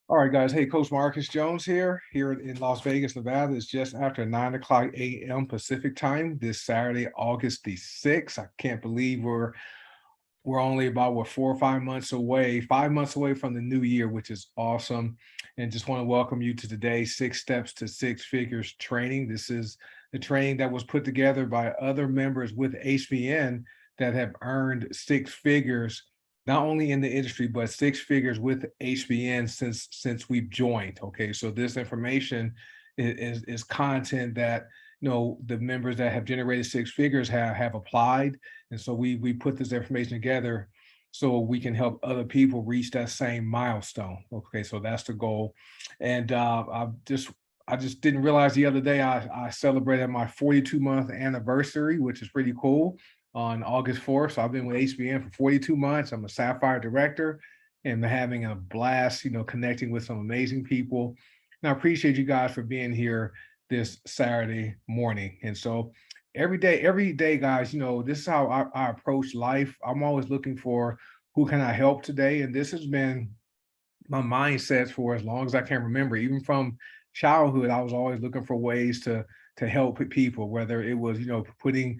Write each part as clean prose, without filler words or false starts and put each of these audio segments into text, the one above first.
All right, guys. Hey, Coach Marcus Jones here in Las Vegas, Nevada. It's just after 9 o'clock a.m. Pacific time this Saturday, August the 6th. I can't believe we're only about 4 or 5 months away, 5 months away from the new year, which is awesome. And just want to welcome you to today's Six Steps to Six Figures training. This is the training that was put together by other members with HBN that have earned six figures, not only in the industry, but six figures with HBN since we've joined. Okay, so this information is content that the members that have generated six figures have applied, and so we put this information together so we can help other people reach that same milestone. Okay, so that's the goal. And I just didn't realize the other day I celebrated my 42-month anniversary, which is pretty cool, on August 4th. So I've been with HBN for 42 months. I'm a Sapphire director and having a blast, connecting with some amazing people. And I appreciate you guys for being here this Saturday morning. And so every day, guys, this is how I approach life. I'm always looking for who can I help today. And this has been my mindset for as long as I can remember. Even from childhood, I was always looking for ways to help people, whether it was, putting,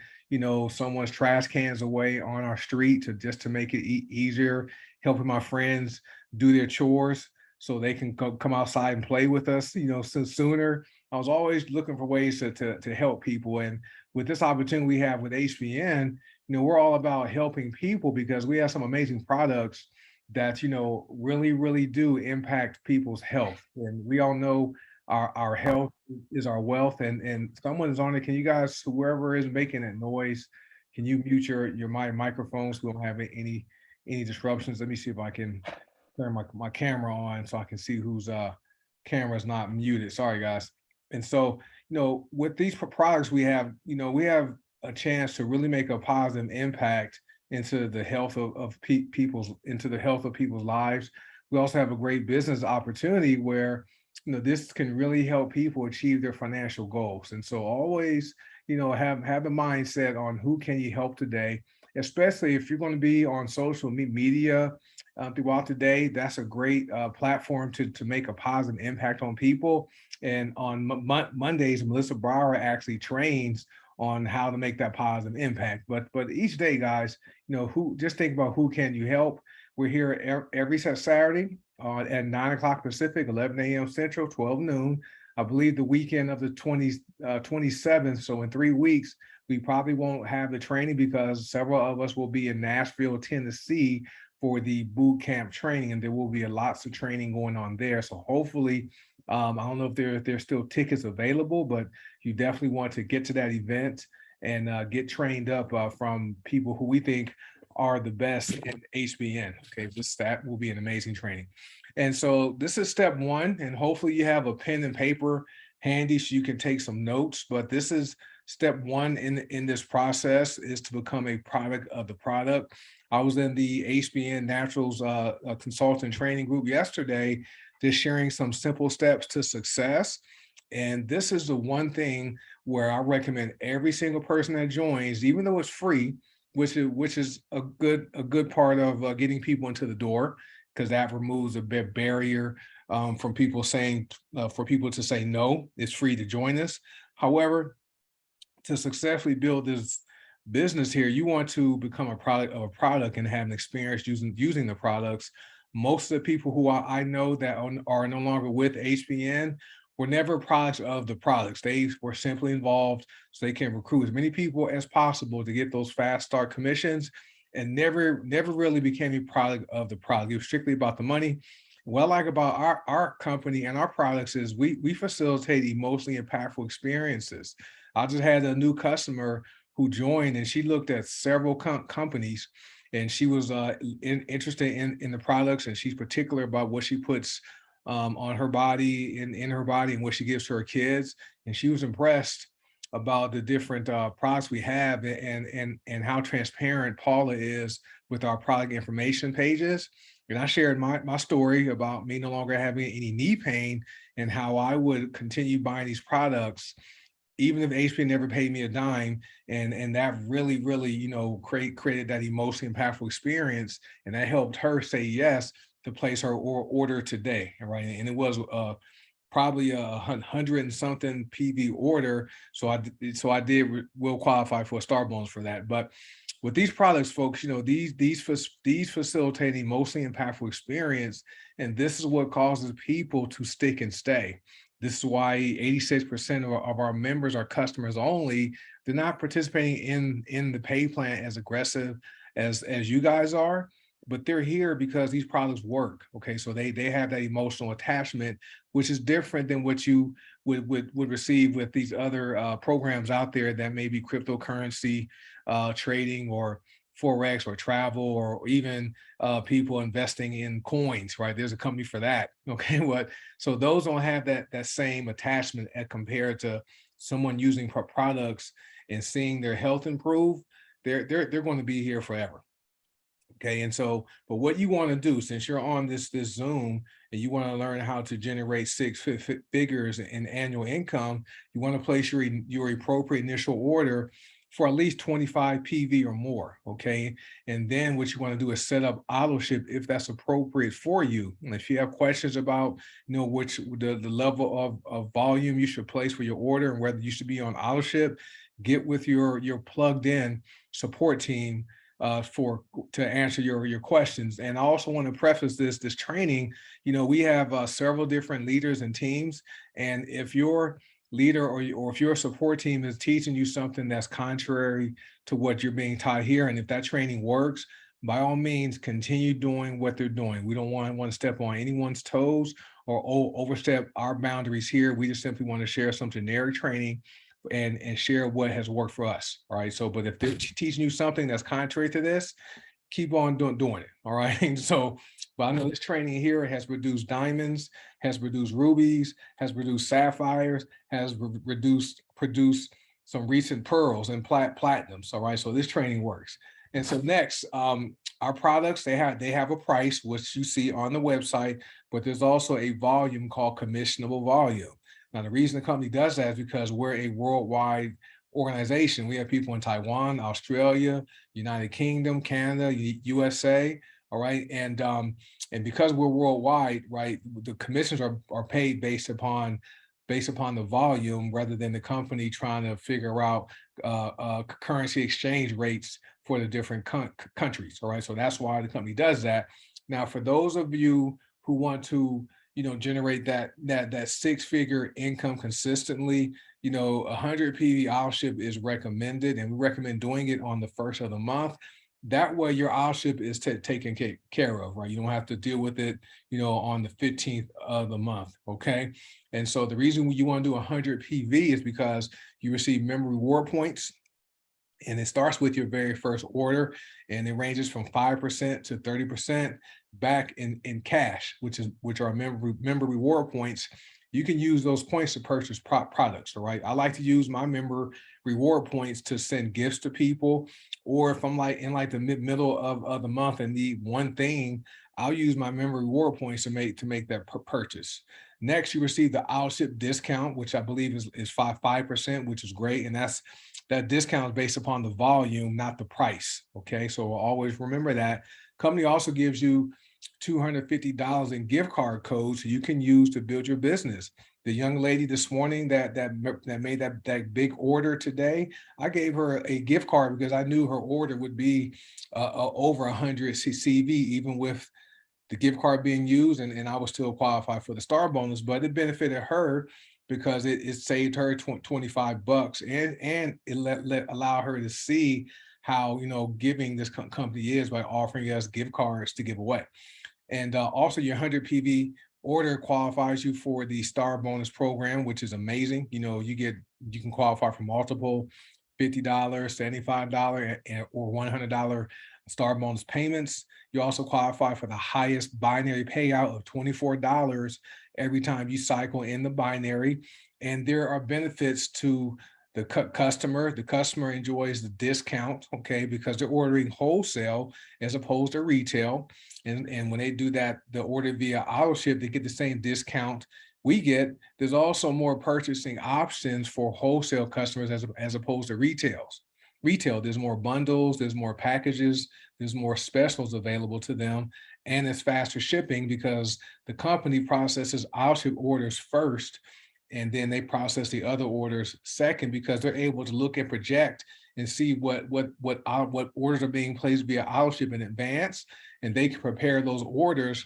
someone's trash cans away on our street to make it easier, helping my friends do their chores so they can come outside and play with us, sooner. I was always looking for ways to help people. And with this opportunity we have with HBN, we're all about helping people because we have some amazing products that really do impact people's health. And we all know our health is our wealth. And someone is on it. Can you guys, whoever is making that noise, can you mute your microphones so we don't have any disruptions? Let me see if I can turn my camera on so I can see whose camera is not muted. Sorry, guys. And so, with these products we have a chance to really make a positive impact into the health of people's into the health of people's lives. We also have a great business opportunity where this can really help people achieve their financial goals. And so always, have a mindset on who can you help today, especially if you're going to be on social media throughout the day. That's a great platform to make a positive impact on people. And on Mondays, Melissa Brower actually trains on how to make that positive impact. But each day, guys, who just think about who can you help. We're here every Saturday at 9 o'clock Pacific, 11 a.m. Central, 12 noon. I believe the weekend of the 27th. So in 3 weeks, we probably won't have the training because several of us will be in Nashville, Tennessee for the boot camp training, and there will be lots of training going on there. So hopefully, I don't know if there's still tickets available, but you definitely want to get to that event and get trained up from people who we think are the best in HBN. Okay, that will be an amazing training. And so this is step one, and hopefully you have a pen and paper handy so you can take some notes. But this is step one in this process, is to become a product of the product. I was in the HBN Naturals consultant training group yesterday, just sharing some simple steps to success. And this is the one thing where I recommend every single person that joins, even though it's free, which is a good part of getting people into the door, because that removes a bit barrier from people saying for people to say no. It's free to join us. However, to successfully build this business here, you want to become a product of a product and have an experience using the products. Most of the people who I know that are no longer with HBN were never products of the products. They were simply involved so they can recruit as many people as possible to get those fast start commissions, and never really became a product of the product. It was strictly about the money. What I like about our company and our products is we facilitate emotionally impactful experiences. I just had a new customer who joined, and she looked at several companies, and she was interested in the products, and she's particular about what she puts on her body, in her body, and what she gives to her kids. And she was impressed about the different products we have, and how transparent Paula is with our product information pages. And I shared my story about me no longer having any knee pain and how I would continue buying these products even if HBN never paid me a dime. And that really created that emotionally impactful experience, and that helped her say yes to place her order today, right? And it was probably a 100 and something PV order. So I did will qualify for a star bonus for that. But with these products, folks, you know, these facilitate mostly impactful experience, and this is what causes people to stick and stay. This is why 86% of our members are customers only. They're not participating in the pay plan as aggressive as you guys are, but they're here because these products work. Okay, so they have that emotional attachment, which is different than what you would receive with these other programs out there that may be cryptocurrency trading or forex or travel or even people investing in coins, right? There's a company for that. Okay, what? So those don't have that same attachment as compared to someone using products and seeing their health improve. They're going to be here forever. Okay, and so, but what you want to do, since you're on this Zoom and you want to learn how to generate six figures in annual income, you want to place your appropriate initial order for at least 25 PV or more. Okay, and then what you want to do is set up auto ship if that's appropriate for you. And if you have questions about, you know, which the level of volume you should place for your order and whether you should be on auto ship, get with your plugged in support team to answer your questions. And I also want to preface this training. You know, we have several different leaders and teams, and if your leader or if your support team is teaching you something that's contrary to what you're being taught here, and if that training works, by all means continue doing what they're doing. We don't want to step on anyone's toes or overstep our boundaries here. We just simply want to share some generic training and share what has worked for us. All right. So, but if they're teaching you something that's contrary to this, keep on doing it. All right. So, but I know this training here has produced diamonds, has produced rubies, has produced sapphires, has produced some recent pearls and platinums. All right. So this training works. And so next, our products, they have a price, which you see on the website, but there's also a volume called commissionable volume. Now, the reason the company does that is because we're a worldwide organization. We have people in Taiwan, Australia, United Kingdom, Canada, USA. All right, and because we're worldwide, right, the commissions are paid based upon the volume rather than the company trying to figure out currency exchange rates for the different countries. All right, so that's why the company does that. Now, for those of you who want to, you know, generate that six-figure income consistently, you know, 100 PV auto ship is recommended, and we recommend doing it on the first of the month. That way your auto ship is taken care of, right? You don't have to deal with it, you know, on the 15th of the month, okay? And so the reason you want to do 100 PV is because you receive member reward points, and it starts with your very first order, and it ranges from 5% to 30% back in cash, which are member reward points. You can use those points to purchase products. All right, I like to use my member reward points to send gifts to people, or if I'm like in like the middle of the month and need one thing, I'll use my member reward points to make that purchase. Next, you receive the auto ship discount, which I believe is 5%, which is great, and that discount is based upon the volume, not the price. Okay, so always remember that. Company also gives you $250 in gift card codes so you can use to build your business. The young lady this morning that made that big order today, I gave her a gift card because I knew her order would be over 100 CV, even with the gift card being used, and I was still qualified for the star bonus, but it benefited her because it saved her $25, and it allow her to see how, you know, giving this company is by offering us gift cards to give away. And also your 100 PV order qualifies you for the star bonus program, which is amazing. You know, you can qualify for multiple $50, $75, or $100 star bonus payments. You also qualify for the highest binary payout of $24 every time you cycle in the binary. And there are benefits to the customer. The customer enjoys the discount, okay, because they're ordering wholesale as opposed to retail. And when they do that, the order via auto ship, they get the same discount we get. There's also more purchasing options for wholesale customers as opposed to retail. There's more bundles, there's more packages, there's more specials available to them. and it's faster shipping because the company processes our ship orders first, and then they process the other orders second, because they're able to look and project and see what orders are being placed via our ship in advance, and they can prepare those orders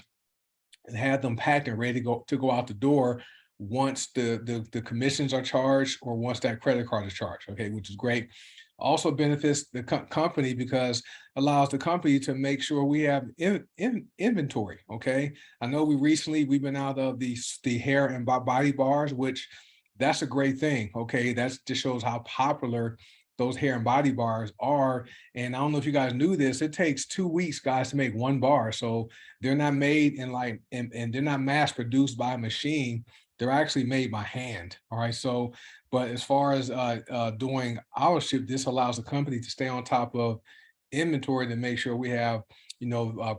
and have them packed and ready to go out the door once the commissions are charged or once that credit card is charged. Okay, which is great. Also benefits the company because allows the company to make sure we have inventory. Okay, I know we've been out of the hair and body bars, which that's a great thing. Okay, that just shows how popular those hair and body bars are. And I don't know if you guys knew this, it takes 2 weeks, guys, to make one bar. So they're not made in and they're not mass produced by a machine. They're actually made by hand. All right. So, but as far as doing our ship, this allows the company to stay on top of inventory to make sure we have,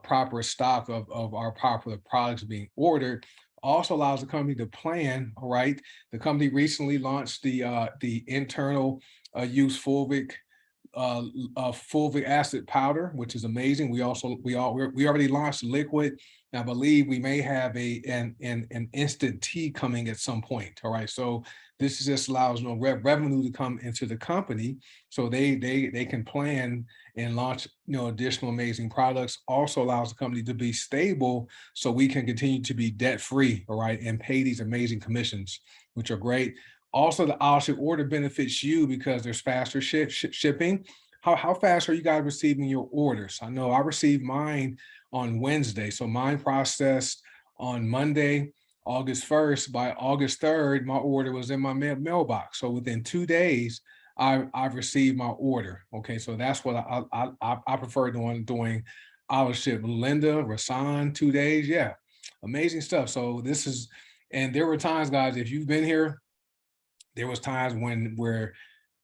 proper stock of our popular products being ordered. Also allows the company to plan. All right. The company recently launched the internal use fulvic acid powder, which is amazing. We already launched liquid. I believe we may have an instant tea coming at some point. All right, so this just allows revenue to come into the company, so they can plan and launch additional amazing products. Also allows the company to be stable, so we can continue to be debt free. All right, and pay these amazing commissions, which are great. Also, the our ship order benefits you because there's faster shipping. How fast are you guys receiving your orders? I know I received mine on Wednesday. So mine processed on Monday, August 1st. By August 3rd, my order was in my mailbox. So within 2 days, I've received my order. Okay, so that's what I prefer doing our ship. Linda, Rasan, 2 days. Yeah, amazing stuff. So this is, and there were times, guys, if you've been here, there was times where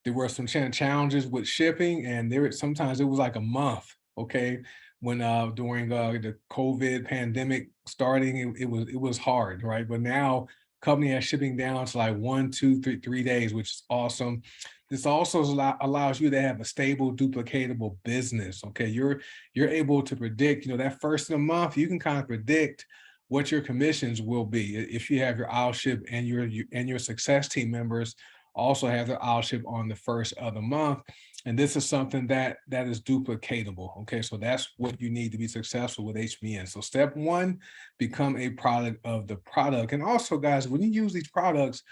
there were some challenges with shipping, and sometimes it was like a month. Okay, when during the COVID pandemic starting, it was hard, right? But now company has shipping down to like 1, 2, 3 days, which is awesome. This also allows you to have a stable, duplicatable business. Okay, you're able to predict, that first of the month, you can kind of predict what your commissions will be if you have your owl ship, and your success team members also have their owl ship on the first of the month. And this is something that is duplicatable. Okay, so that's what you need to be successful with HBN. So step one, become a product of the product. And also, guys, when you use these products,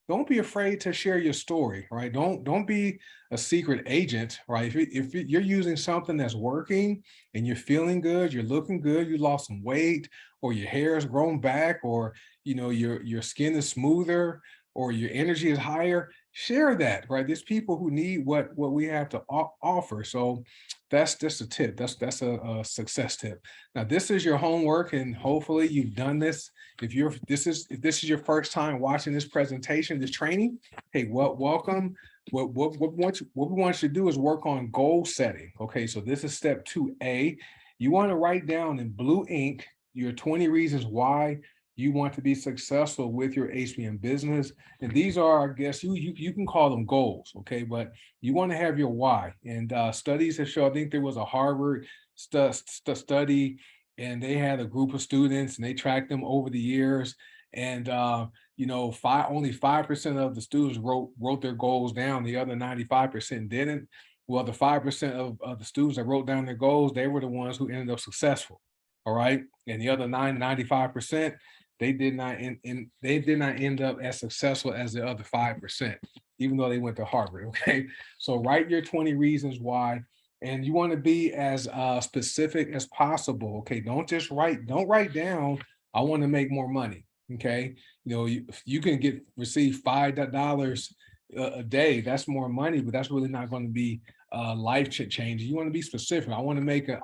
don't be afraid to share your story, right? Don't be a secret agent, right? If you're using something that's working and you're feeling good, you're looking good, you lost some weight, or your hair has grown back, or your skin is smoother, or your energy is higher, share that, right? There's people who need what we have to offer. So that's just a tip. That's a success tip. Now, this is your homework, and hopefully you've done this. If this is your first time watching this presentation, this training, hey, welcome. What we want you to do is work on goal setting. Okay, so this is step 2A. You want to write down in blue ink your 20 reasons why you want to be successful with your HBN business. And these are, I guess, you can call them goals, okay? But you want to have your why. And studies have shown, I think there was a Harvard study, and they had a group of students, and they tracked them over the years. And only 5% of the students wrote their goals down. The other 95% didn't. Well, the 5% of the students that wrote down their goals, they were the ones who ended up successful. All right. And the other 95%, they did not end up as successful as the other 5%, even though they went to Harvard. Okay, so write your 20 reasons why, and you want to be as specific as possible. Okay, don't write down, I want to make more money. Okay, you can receive $5 a day. That's more money, but that's really not going to be life changing. You want to be specific. I want to make an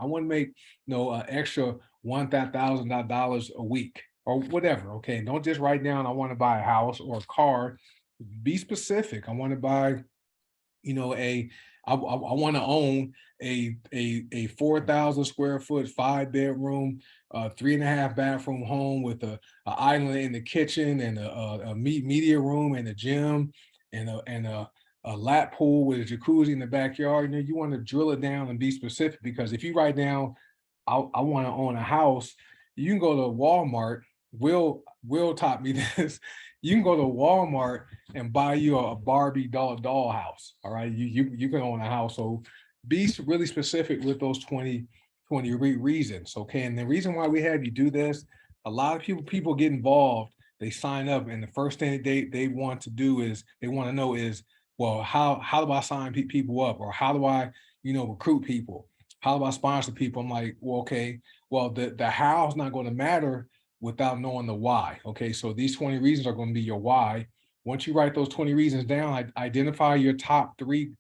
extra $1,000 a week, or whatever. Okay, don't just write down, I want to buy a house or a car. Be specific. I want to buy, I want to own a 4,000 square foot, 5-bedroom, 3.5 bathroom home with a island in the kitchen, and a media room, and a gym, and a lap pool with a jacuzzi in the backyard. You want to drill it down and be specific, because if you write down, I want to own a house. You can go to Walmart. Will taught me this. You can go to Walmart and buy you a Barbie doll house. All right, you can own a house. So be really specific with those 20 reasons. Okay, and the reason why we have you do this, a lot of people get involved. They sign up, and the first thing they want to do is they want to know is, well, how do I sign people up, or how do I recruit people? How do I sponsor people? I'm like, well, okay, well, the how's not going to matter without knowing the why. Okay, so these 20 reasons are going to be your why. Once you write those 20 reasons down, identify your top three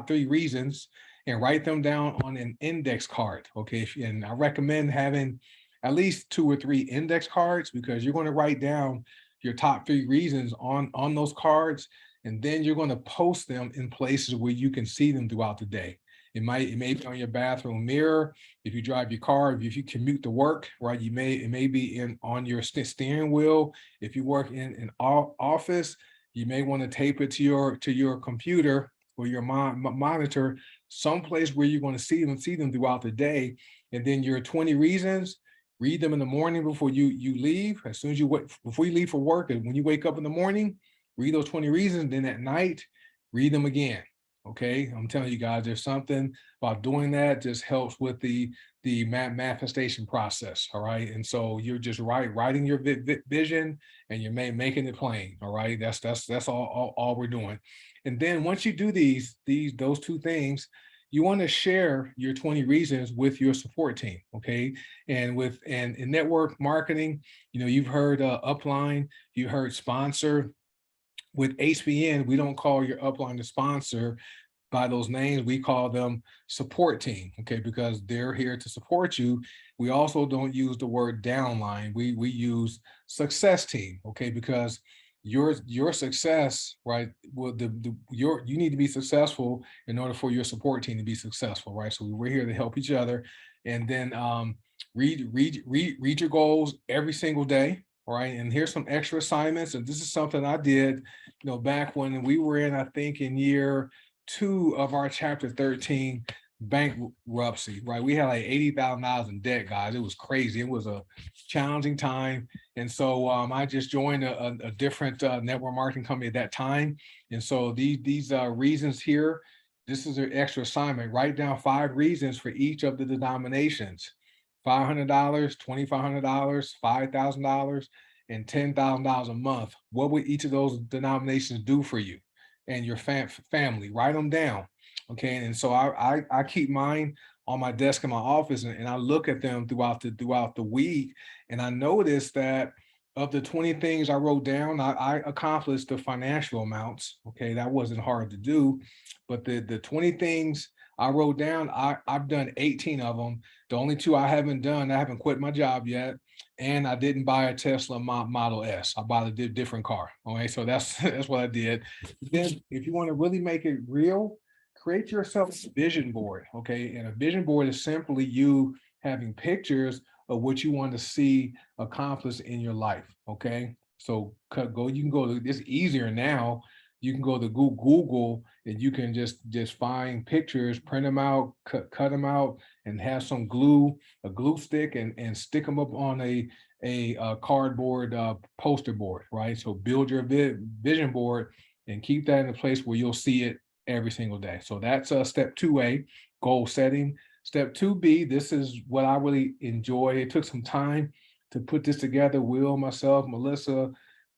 reasons and write them down on an index card. Okay, and I recommend having at least 2 or 3 index cards, because you're going to write down your top 3 reasons on those cards, and then you're going to post them in places where you can see them throughout the day. It may be on your bathroom mirror. If you drive your car, if you commute to work, right, it may be on your steering wheel. If you work in an office, you may want to tape it to your computer or your monitor, someplace where you're going to see them throughout the day. And then your 20 reasons, read them in the morning before you leave. As soon as before you leave for work, and when you wake up in the morning, read those 20 reasons. Then at night, read them again. Okay, I'm telling you guys, there's something about doing that just helps with the manifestation process. All right, and so you're just writing your vision, and you're making it plain. All right, that's all we're doing. And then once you do those 2 things, you want to share your 20 reasons with your support team. Okay, and in network marketing, you've heard upline, you heard sponsor. With HBN, we don't call your upline the sponsor by those names. We call them support team, okay, because they're here to support you. We also don't use the word downline. We use success team, okay, because your success, right? Well, you need to be successful in order for your support team to be successful, right? So we're here to help each other, and then read your goals every single day. All right, and here's some extra assignments, and this is something I did, back when we were in, I think, in year 2 of our chapter 13 bankruptcy, right? We had like $80,000 in debt, guys. It was crazy. It was a challenging time. And so I just joined a different network marketing company at that time. And so these reasons here, this is an extra assignment. Write down 5 reasons for each of the denominations. $500, $2,500, $5,000, and $10,000 a month. What would each of those denominations do for you and your family? Write them down. Okay, and so I keep mine on my desk in my office, and I look at them throughout the week, and I noticed that of the 20 things I wrote down, I accomplished the financial amounts. Okay, that wasn't hard to do, but the 20 things I wrote down, I've done 18 of them. The only 2 I haven't done, I haven't quit my job yet, and I didn't buy a Tesla Model S. I bought a different car. Okay, so that's that's what I did. Then, if you want to really make it real, create yourself a vision board. Okay, and a vision board is simply you having pictures of what you want to see accomplished in your life. Okay, so you can go. It's easier now. You can go to Google, and you can just find pictures, print them out, cut them out, and have some a glue stick, and stick them up on a cardboard poster board, right? So build your vision board and keep that in a place where you'll see it every single day. So that's step 2A, goal setting. Step 2B, this is what I really enjoy. It took some time to put this together. Will, myself, Melissa,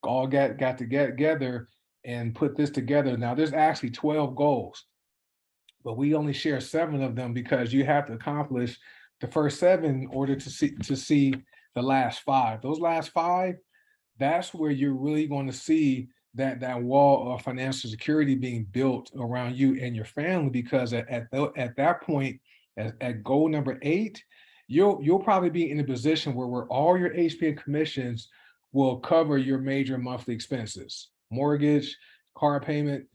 all got together and put this together. Now there's actually 12 goals, but we only share 7 of them because you have to accomplish the first 7 in order to see the last 5. Those last 5, that's where you're really going to see that wall of financial security being built around you and your family, because at that point, at goal number 8, you'll probably be in a position where all your HBN commissions will cover your major monthly expenses, mortgage, car payment,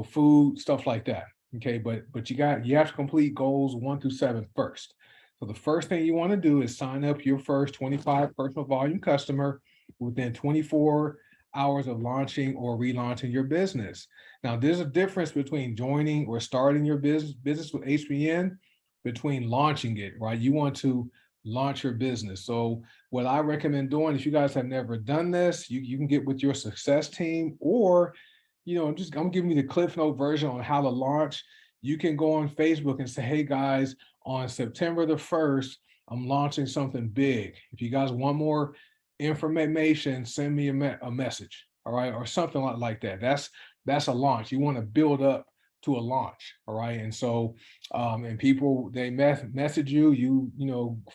food, stuff like that. Okay, but you have to complete goals 1 through 7 first. So the first thing you want to do is sign up your first 25 personal volume customer within 24 hours of launching or relaunching your business. Now, there's a difference between joining or starting your business with HBN between launching it, right? You want to launch your business. So what I recommend doing, if you guys have never done this, you can get with your success team, or, I'm giving you the Cliff Note version on how to launch. You can go on Facebook and say, hey guys, on September the 1st, I'm launching something big. If you guys want more information, send me a message, all right, or something like that. That's a launch. You want to build up to a launch, all right. And so, and people, they message you,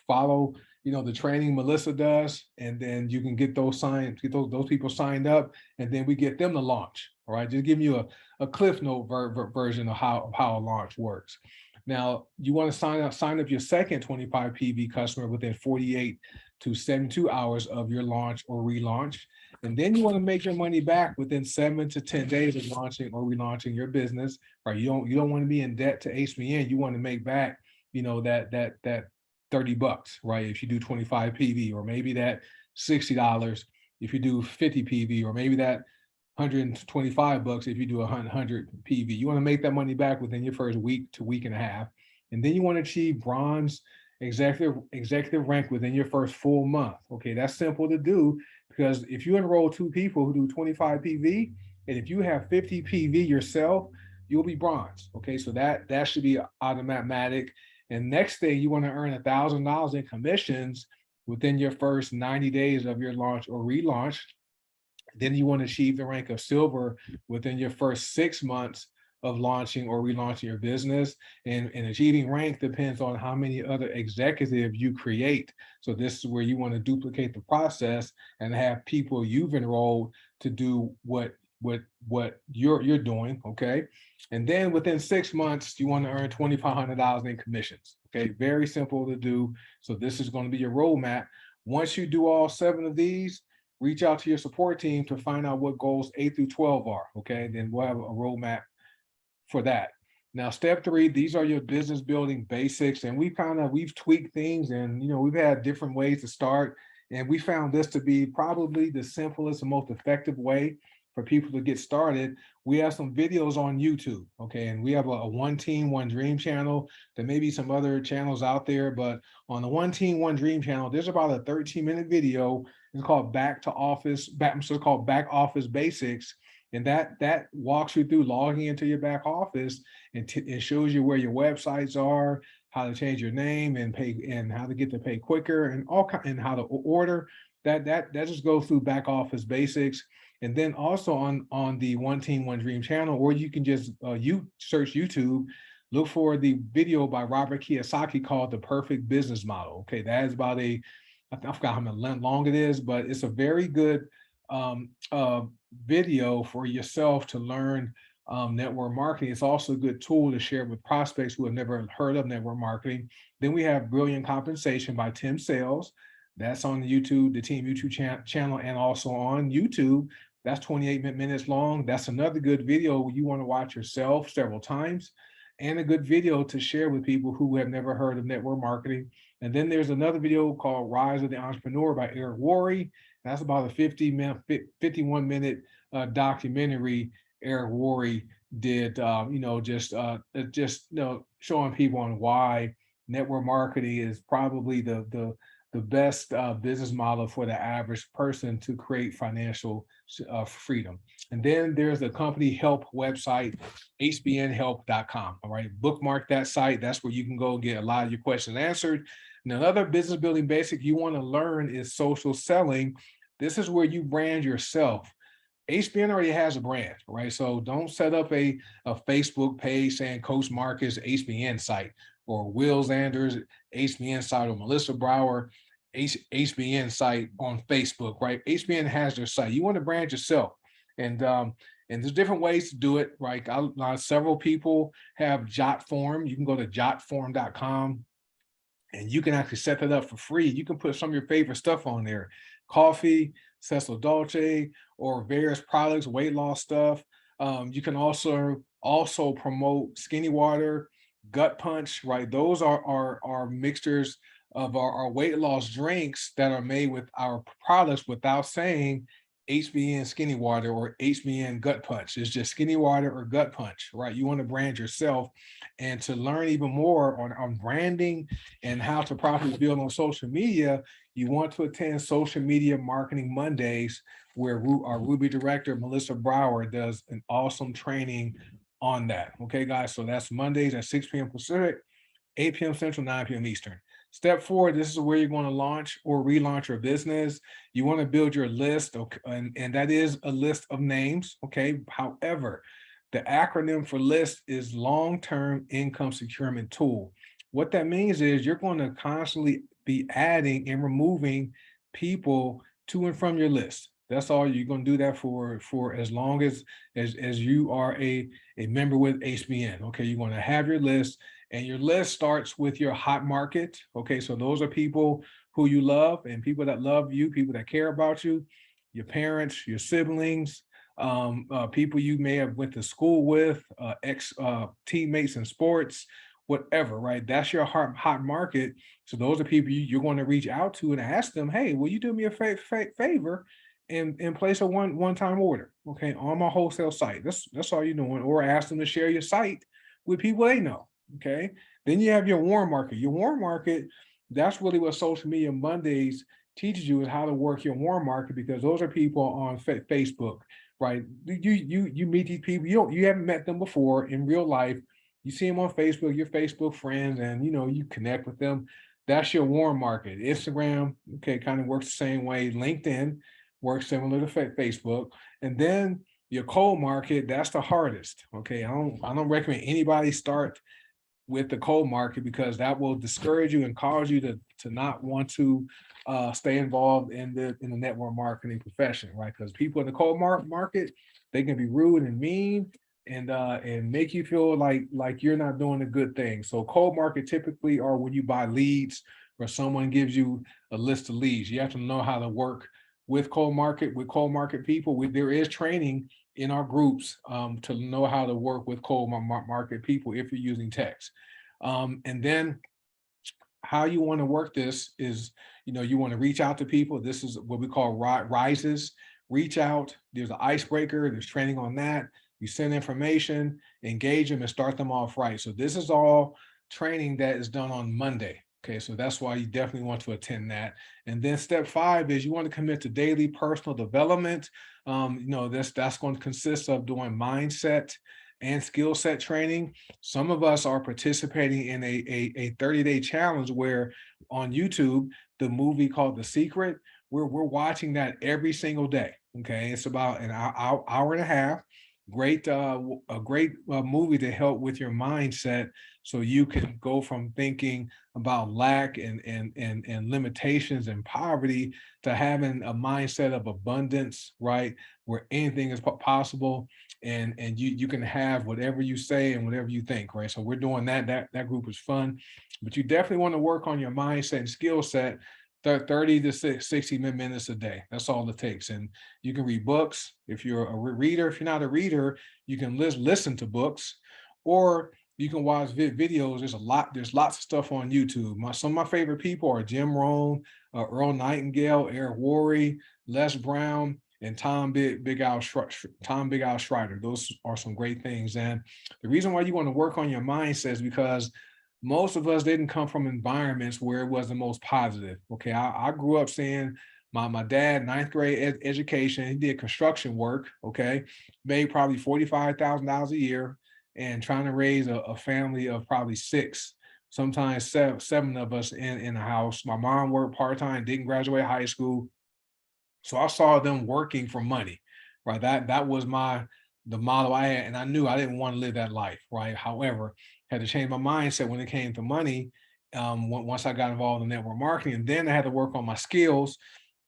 follow, the training Melissa does, and then you can get get those people signed up, and then we get them to launch. All right, just giving you a Cliff Note version of how a launch works. Now, you want to sign up your second 25 PV customer within 48 to 72 hours of your launch or relaunch. And then you want to make your money back within 7 to 10 days of launching or relaunching your business. Right? You don't want to be in debt to HBN. You want to make back, that $30, right? If you do 25 PV, or maybe that $60 if you do 50 PV, or maybe that $125 if you do 100 PV. You want to make that money back within your first week to week and a half. And then you want to achieve bronze executive rank within your first full month. Okay, that's simple to do, because if you enroll 2 people who do 25 PV, and if you have 50 PV yourself, you'll be bronze. Okay, so that should be automatic. And next thing, you want to earn $1,000 in commissions within your first 90 days of your launch or relaunch. Then you want to achieve the rank of silver within your first 6 months of launching or relaunching your business. And achieving rank depends on how many other executives you create. So this is where you want to duplicate the process and have people you've enrolled to do what you're doing. Okay. And then within 6 months, you want to earn $2,500 in commissions. Okay, very simple to do. So this is going to be your roadmap. Once you do all 7 of these, reach out to your support team to find out what goals 8 through 12 are. Okay, then we'll have a roadmap for that. Now, step 3, these are your business building basics, and we've tweaked things, and we've had different ways to start, and we found this to be probably the simplest and most effective way for people to get started. We have some videos on YouTube, okay, and we have a One Team, One Dream channel. There may be some other channels out there, but on the One Team, One Dream channel, there's about a 13-minute video. It's called Back Office Basics. And that walks you through logging into your back office, and it shows you where your websites are, how to change your name and pay, and how to get to pay quicker, and how to order. That just goes through back office basics. And then also on the One Team, One Dream channel, or you can just you search YouTube, look for the video by Robert Kiyosaki called The Perfect Business Model. Okay, that is about I forgot how long it is, but it's a very good video for yourself to learn network marketing. It's also a good tool to share with prospects who have never heard of network marketing. Then we have Brilliant Compensation by Tim Sales. That's on the Team YouTube channel, and also on YouTube. That's 28 minutes long. That's another good video you want to watch yourself several times, and a good video to share with people who have never heard of network marketing. And then there's another video called Rise of the Entrepreneur by Eric Worre. That's about a 51-minute documentary Eric Worre did, showing people on why network marketing is probably the best business model for the average person to create financial freedom. And then there's the company help website, hbnhelp.com. All right, bookmark that site. That's where you can go get a lot of your questions answered. And another business building basic you want to learn is social selling. This is where you brand yourself. HBN already has a brand, right? So don't set up a Facebook page saying Coach Marcus HBN site, or Will Zanders HBN site, or Melissa Brower HBN site on Facebook, right? HBN has their site. You want to brand yourself. And there's different ways to do it, right? Several people have Jotform. You can go to jotform.com, and you can actually set that up for free. You can put some of your favorite stuff on there: coffee, Cecil Dolce, or various products, weight loss stuff. You can also promote Skinny Water, Gut Punch, right? Those are mixtures of our weight loss drinks that are made with our products without saying HBN Skinny Water or HBN Gut Punch. It's just Skinny Water or Gut Punch, right? You want to brand yourself, and to learn even more on branding and how to properly build on social media, you want to attend Social Media Marketing Mondays, where our Ruby director, Melissa Brower, does an awesome training on that. Okay, guys, so that's Mondays at 6 p.m. Pacific, 8 p.m. Central, 9 p.m. Eastern. Step 4, this is where you're going to launch or relaunch your business. You want to build your list, okay, and that is a list of names, okay? However, the acronym for list is Long-Term Income Securement Tool. What that means is you're going to constantly be adding and removing people to and from your list. That's all. You're going to do that for as long as you are a member with HBN. Okay, you're going to have your list, and your list starts with your hot market. Okay, so those are people who you love and people that love you, people that care about you, your parents, your siblings, people you may have went to school with, ex teammates in sports, whatever, right? That's your hot market. So those are people you're going to reach out to and ask them, hey, will you do me a favor and place a one-time order, okay, on my wholesale site? That's all you're doing. Or ask them to share your site with people they know, okay? Then you have your warm market. Your warm market, that's really what Social Media Mondays teaches you, is how to work your warm market, because those are people on Facebook, right? You meet these people, you haven't met them before in real life. You see them on Facebook, your Facebook friends, and you connect with them. That's your warm market. Instagram, okay, kind of works the same way. LinkedIn works similar to Facebook. And then your cold market, that's the hardest. Okay, I don't recommend anybody start with the cold market, because that will discourage you and cause you to not want to stay involved in the network marketing profession, right? Because people in the cold market, they can be rude and mean, and make you feel like you're not doing a good thing. So cold market typically are when you buy leads, or someone gives you a list of leads. You have to know how to work with cold market people. There is training in our groups to know how to work with cold market people if you're using text. And then how you want to work this is, you want to reach out to people. This is what we call rises. Reach out. There's an icebreaker. There's training on that. You send information, engage them, and start them off right. So this is all training that is done on Monday. Okay, so that's why you definitely want to attend that. And then step 5 is you want to commit to daily personal development. That's going to consist of doing mindset and skill set training. Some of us are participating in a 30-day challenge where on YouTube, the movie called The Secret, we're watching that every single day. Okay, it's about an hour and a half. A great movie to help with your mindset, so you can go from thinking about lack and limitations and poverty to having a mindset of abundance, right? Where anything is possible, and you can have whatever you say and whatever you think, right? So we're doing that. That group is fun, but you definitely want to work on your mindset and skill set 30 to 60 minutes a day. That's all it takes. And you can read books. If you're a reader, if you're not a reader, you can listen to books, or you can watch videos. There's lots of stuff on YouTube. Some of my favorite people are Jim Rohn, Earl Nightingale, Eric Worre, Les Brown, and Tom Big Al Schreiter. Those are some great things. And the reason why you want to work on your mindset is because most of us didn't come from environments where it was the most positive. Okay, I grew up seeing my dad, ninth grade education. He did construction work. Okay, made probably $45,000 a year, and trying to raise a family of probably 6, sometimes seven of us in the house. My mom worked part-time, didn't graduate high school, so I saw them working for money. Right, that was the model I had, and I knew I didn't want to live that life. Right, however, had to change my mindset when it came to money. Once I got involved in network marketing, and then I had to work on my skills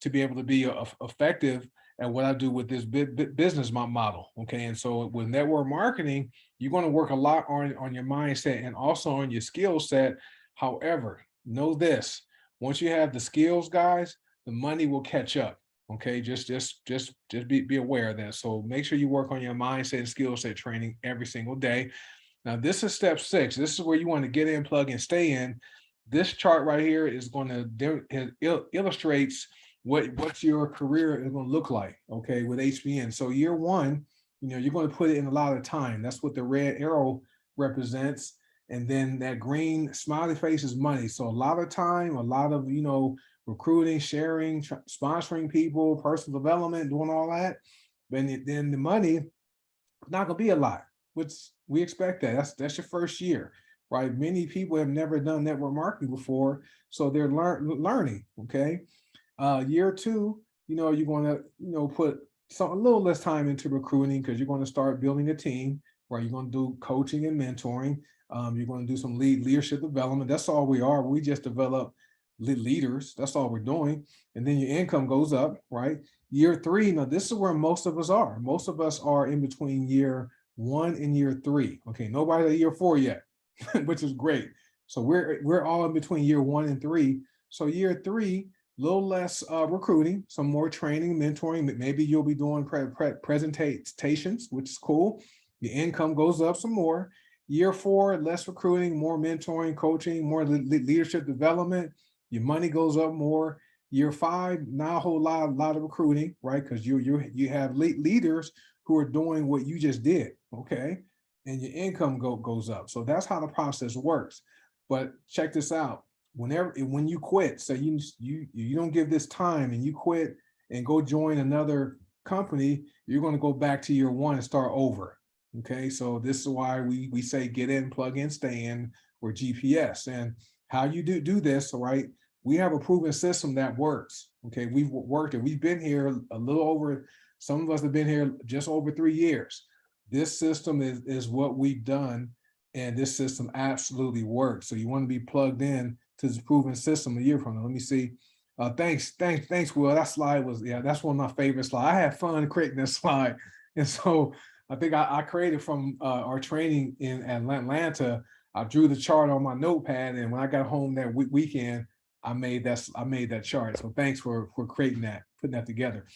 to be able to be effective at what I do with this business model. Okay, and so with network marketing, you're going to work a lot on your mindset and also on your skill set. However, know this: once you have the skills, guys, the money will catch up. Okay, just be aware of that. So make sure you work on your mindset and skill set training every single day. Now, this is step 6. This is where you want to get in, plug, and stay in. This chart right here is going to illustrates what's your career is going to look like, okay, with HBN. So year one, you're going to put it in a lot of time. That's what the red arrow represents. And then that green smiley face is money. So a lot of time, a lot of, recruiting, sharing, sponsoring people, personal development, doing all that. Then the money not going to be a lot, which we expect that. That's your first year, right? Many people have never done network marketing before, so they're learning, okay? Year two, you're going to, put a little less time into recruiting because you're going to start building a team, right? You're going to do coaching and mentoring. You're going to do some leadership development. That's all we are. We just develop leaders. That's all we're doing. And then your income goes up, right? Year three, now this is where most of us are. Most of us are in between year one and year three. Okay, nobody's at year four yet, which is great. So we're all in between year one and three. So year three, a little less recruiting, some more training, mentoring. Maybe you'll be doing presentations, which is cool. Your income goes up some more. Year four, less recruiting, more mentoring, coaching, more leadership development. Your money goes up more. Year five, not a whole lot of recruiting, right? Because you have leaders who are doing what you just did, okay? And your income goes up. So that's how the process works. But check this out. When you quit, so you don't give this time and you quit and go join another company, you're going to go back to year one and start over. Okay, so this is why we say get in, plug in, stay in, or GPS. And how you do this, right? We have a proven system that works. Okay, we've worked it. We've been here a little over, some of us have been here just over 3 years. This system is what we've done, and this system absolutely works. So you want to be plugged in to this proven system a year from now. Let me see. Thanks, Will. That slide was, that's one of my favorite slides. I had fun creating this slide. And so I think I created from our training in Atlanta. I drew the chart on my notepad, and when I got home that weekend, I made that chart. So thanks for creating that, putting that together.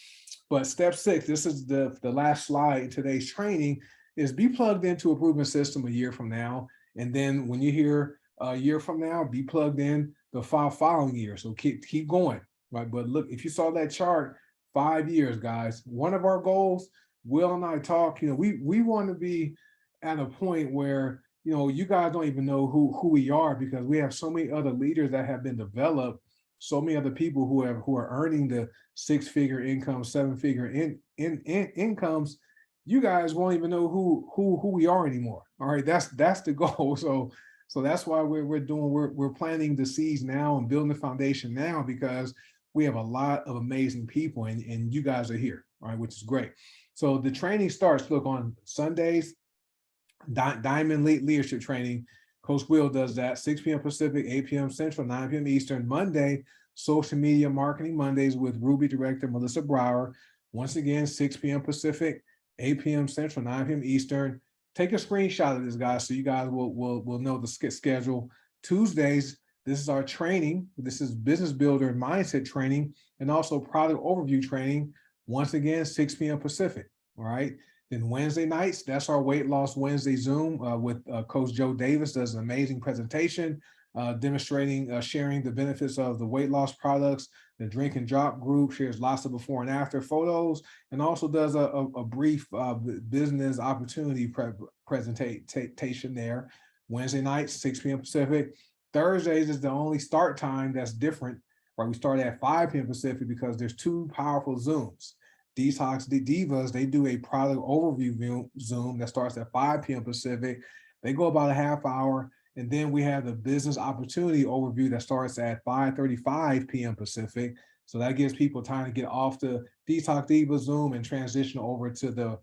But step 6, this is the last slide in today's training, is be plugged into a proven system a year from now. And then when you hear a year from now, be plugged in the following year. So keep going, right? But look, if you saw that chart, 5 years, guys, one of our goals, Will and I talk, we want to be at a point where, you guys don't even know who we are, because we have so many other leaders that have been developed, so many other people who are earning the 6-figure income, 7-figure incomes. You guys won't even know who we are anymore. All right, that's the goal. So that's why we're planting the seeds now and building the foundation now, because we have a lot of amazing people, and you guys are here, all right, which is great. So the training starts, look, on Sundays, Diamond Leadership Training. Coach Will does that, 6 p.m. Pacific, 8 p.m. Central, 9 p.m. Eastern. Monday, Social Media Marketing Mondays with Ruby Director Melissa Brower. Once again, 6 p.m. Pacific, 8 p.m. Central, 9 p.m. Eastern. Take a screenshot of this, guys, so you guys will know the schedule. Tuesdays, this is our training. This is Business Builder and Mindset Training, and also Product Overview Training. Once again, 6 p.m. Pacific, all right? Then Wednesday nights, that's our Weight Loss Wednesday Zoom with Coach Joe Davis, does an amazing presentation demonstrating, sharing the benefits of the weight loss products. The Drink and Drop group shares lots of before and after photos, and also does a brief business opportunity presentation there. Wednesday nights, 6 p.m. Pacific. Thursdays is the only start time that's different, right? We start at 5 p.m. Pacific because there's 2 powerful Zooms. Detox Divas, they do a product overview Zoom that starts at 5 p.m. Pacific. They go about a half hour. And then we have the business opportunity overview that starts at 5:35 p.m. Pacific. So that gives people time to get off the Detox Diva Zoom and transition over to the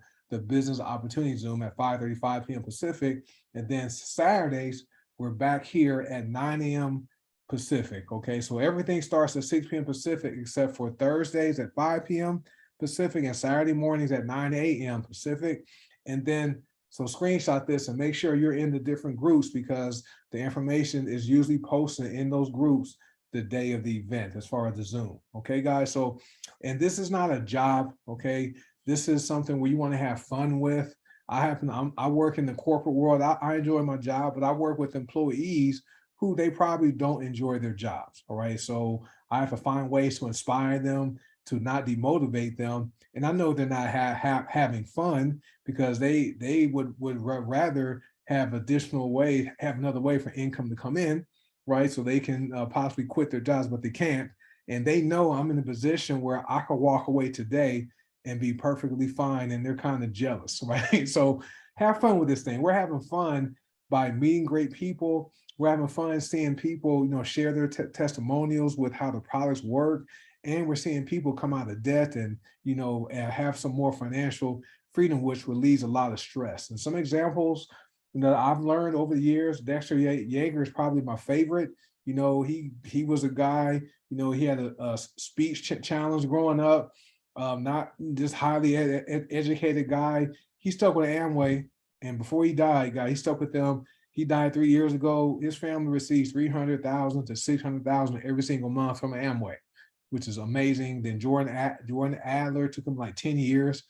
business opportunity Zoom at 5:35 p.m. Pacific. And then Saturdays, we're back here at 9 a.m. Pacific. Okay, so everything starts at 6 p.m. Pacific except for Thursdays at 5 p.m. Pacific and Saturday mornings at 9 a.m. Pacific. And then so screenshot this and make sure you're in the different groups, because the information is usually posted in those groups the day of the event as far as the Zoom. Okay, guys. So, and this is not a job. Okay, this is something where you want to have fun with. I work in the corporate world. I enjoy my job, but I work with employees who they probably don't enjoy their jobs. All right. So I have to find ways to inspire them, to not demotivate them. And I know they're not having fun because they would rather have additional way, have another way for income to come in, right? So they can possibly quit their jobs, but they can't. And they know I'm in a position where I could walk away today and be perfectly fine. And they're kind of jealous, right? So have fun with this thing. We're having fun by meeting great people. We're having fun seeing people, share their testimonials with how the products work. And we're seeing people come out of debt and, have some more financial freedom, which relieves a lot of stress. And some examples that I've learned over the years, Dexter Yeager is probably my favorite. He was a guy, he had a speech challenge growing up, not just highly educated guy. He stuck with Amway, and before he died, he stuck with them. He died 3 years ago. His family receives 300,000 to 600,000 every single month from Amway, which is amazing. Then Jordan Adler took him like 10 years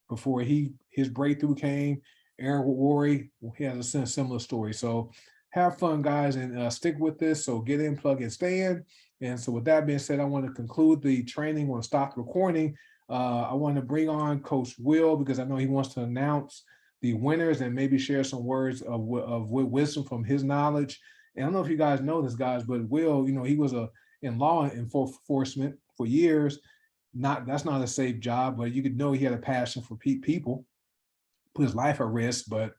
before his breakthrough came. Aaron Worry, he has a similar story. So have fun, guys, and stick with this. So get in, plug, and stay in. And so with that being said, I want to conclude the training. I want to stop the recording. I want to bring on Coach Will because I know he wants to announce the winners and maybe share some words of wisdom from his knowledge. And I don't know if you guys know this, guys, but Will, he was in law enforcement for years. That's not a safe job, but you could know he had a passion for people, put his life at risk, but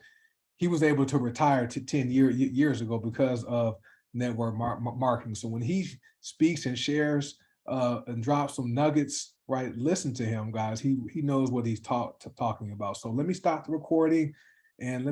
he was able to retire 10 years ago because of network marketing. So when he speaks and shares and drops some nuggets, right, listen to him, guys. He knows what he's talking about. So let me stop the recording and let